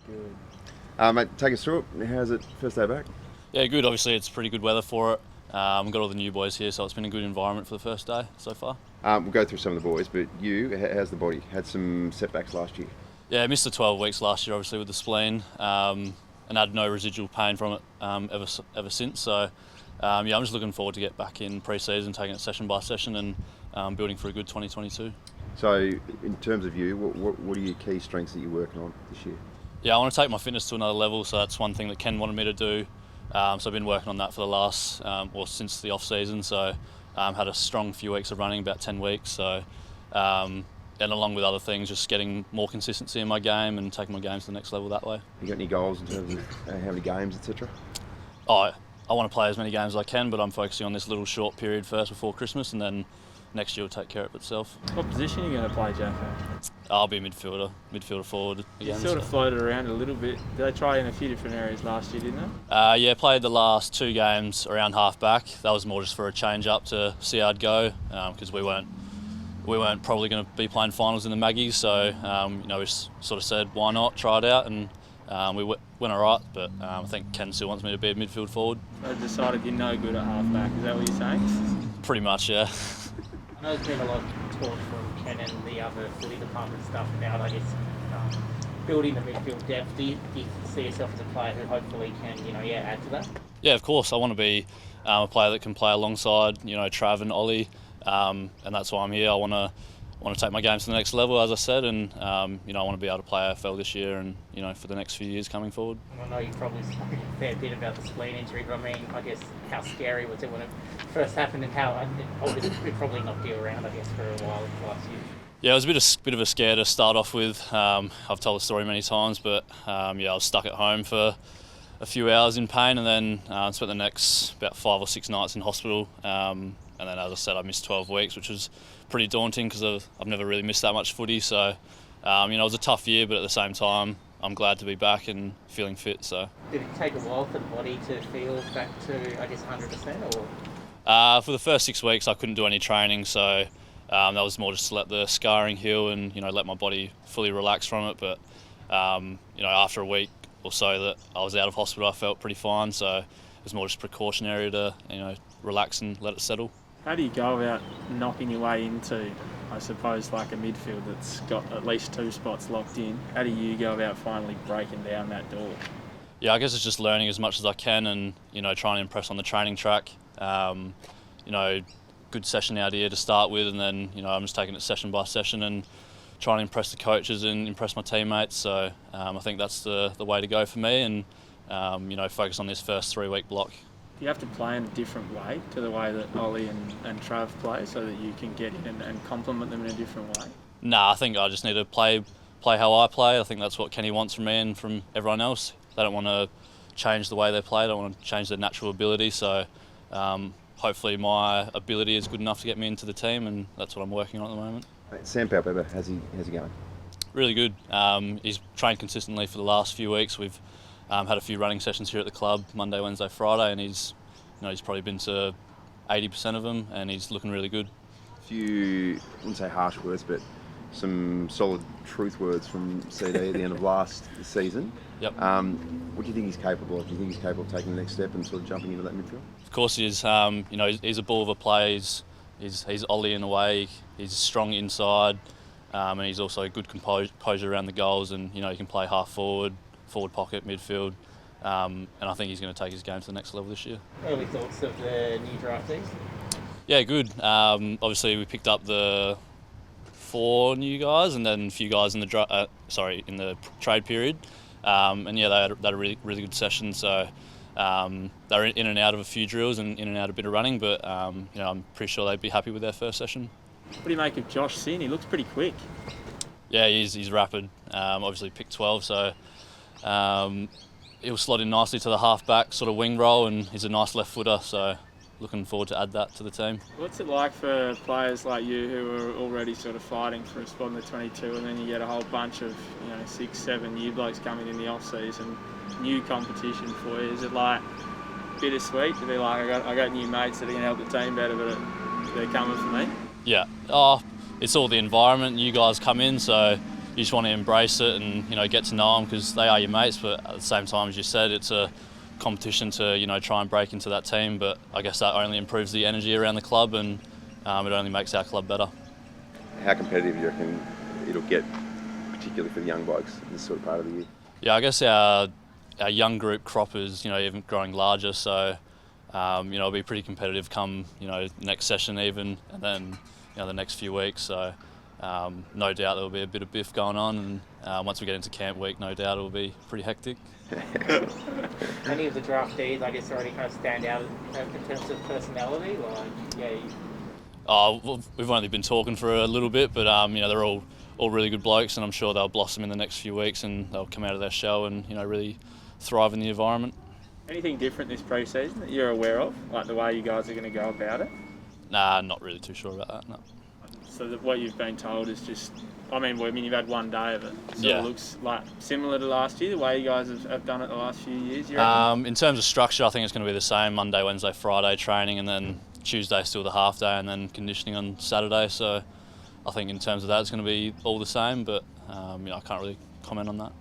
Good. Mate, take us through it. How's it first day back? Yeah, good. Obviously, it's pretty good weather for it. We've got all the new boys here, so it's been a good environment for the first day so far. We'll go through some of the boys, but how's the body? Had some setbacks last year. Yeah, I missed the 12 weeks last year, obviously, with the spleen, and had no residual pain from it ever since. So, I'm just looking forward to get back in pre-season, taking it session by session, and building for a good 2022. So, in terms of you, what are your key strengths that you're working on this year? Yeah, I want to take my fitness to another level, so that's one thing that Ken wanted me to do. So I've been working on that for the last, since the off-season. So had a strong few weeks of running, about 10 weeks. So, and along with other things, just getting more consistency in my game and taking my game to the next level that way. You got any goals in terms of how many games, etc.? I want to play as many games as I can, but I'm focusing on this little short period first before Christmas, and then next year will take care of itself. What position are you going to play, Jacko? I'll be a midfielder forward again. You sort of floated around a little bit. They tried in a few different areas last year, didn't they? Yeah, played the last 2 games around half back. That was more just for a change up to see how I'd go, because we weren't probably going to be playing finals in the Maggies. So we sort of said why not try it out, and we went all right. But I think Ken still wants me to be a midfield forward. They decided you're no good at half back. Is that what you're saying? Pretty much, yeah. I know there's been a lot of talk from Ken and the other footy department stuff about, I guess, building the midfield depth. Do you see yourself as a player who hopefully can, add to that? Yeah, of course. I want to be a player that can play alongside, Trav and Ollie, and that's why I'm here. I want to take my game to the next level, as I said, and I want to be able to play AFL this year and for the next few years coming forward. I know you've probably spoken a fair bit about the spleen injury, but I guess how scary was it when it first happened, and how it probably knocked you around, I guess, for a while last year? Yeah, it was a bit of a scare to start off with. I've told the story many times, but I was stuck at home for a few hours in pain, and then spent the next about 5 or 6 nights in hospital. And then, as I said, I missed 12 weeks, which was pretty daunting because I've never really missed that much footy. So, it was a tough year, but at the same time, I'm glad to be back and feeling fit. So, did it take a while for the body to feel back to, I guess, 100%? Or for the first 6 weeks, I couldn't do any training, so that was more just to let the scarring heal and let my body fully relax from it. But after a week or so that I was out of hospital, I felt pretty fine. So it was more just precautionary to relax and let it settle. How do you go about knocking your way into, I suppose, like a midfield that's got at least 2 spots locked in? How do you go about finally breaking down that door? Yeah, I guess it's just learning as much as I can and, trying to impress on the training track. Good session out here to start with, and then, I'm just taking it session by session and trying to impress the coaches and impress my teammates. So I think that's the way to go for me, and, focus on this first 3-week block. Do you have to play in a different way to the way that Ollie and Trav play so that you can get in and complement them in a different way? Nah, I think I just need to play how I play. I think that's what Kenny wants from me and from everyone else. They don't want to change the way they play. They don't want to change their natural ability. So hopefully my ability is good enough to get me into the team, and that's what I'm working on at the moment. Sam Palpepper, how's he going? Really good. He's trained consistently for the last few weeks. We've had a few running sessions here at the club, Monday, Wednesday, Friday, and he's probably been to 80% of them, and he's looking really good. A few, I wouldn't say harsh words, but some solid truth words from CD at the end of last season. Yep. What do you think he's capable of? Do you think he's capable of taking the next step and sort of jumping into that midfield? Of course he is. He's a ball of a player. He's Ollie in a way. He's strong inside, and he's also a good composure around the goals, and he can play half forward pocket, midfield, and I think he's going to take his game to the next level this year. Early thoughts of the new draftees? Yeah, good. Obviously, we picked up the 4 new guys and then a few guys in the trade period, and yeah, they had a really good session. So they were in and out of a few drills and in and out a bit of running, but I'm pretty sure they'd be happy with their first session. What do you make of Josh Sin? He looks pretty quick. Yeah, he's rapid. Obviously picked 12, so he'll slot in nicely to the half-back sort of wing role, and he's a nice left footer, so looking forward to add that to the team. What's it like for players like you who are already sort of fighting for a spot in the 22, and then you get a whole bunch of 6, 7 new blokes coming in the off-season, new competition for you? Is it like bittersweet to be like, I got new mates that are going to help the team better, but they're coming for me? Yeah, it's all the environment. You guys come in, so you just want to embrace it and get to know them because they are your mates. But at the same time, as you said, it's a competition to try and break into that team. But I guess that only improves the energy around the club, and it only makes our club better. How competitive do you reckon it'll get, particularly for the young blokes in this sort of part of the year? Yeah, I guess our young group crop is even growing larger, so it'll be pretty competitive come next session even, and then the next few weeks. So no doubt there'll be a bit of biff going on, and once we get into camp week, no doubt it'll be pretty hectic. Any of the draftees, I guess, already kind of stand out in terms of personality. Well, we've only been talking for a little bit, but they're all really good blokes, and I'm sure they'll blossom in the next few weeks, and they'll come out of their shell and really thrive in the environment. Anything different this pre-season that you're aware of, like the way you guys are going to go about it? Nah, not really too sure about that. No. So what you've been told is just, I mean, you've had one day of it. So Yeah. It looks like similar to last year, the way you guys have done it the last few years. You reckon? In terms of structure, I think it's going to be the same: Monday, Wednesday, Friday training, and then Tuesday still the half day, and then conditioning on Saturday. So I think in terms of that, it's going to be all the same. But I can't really comment on that.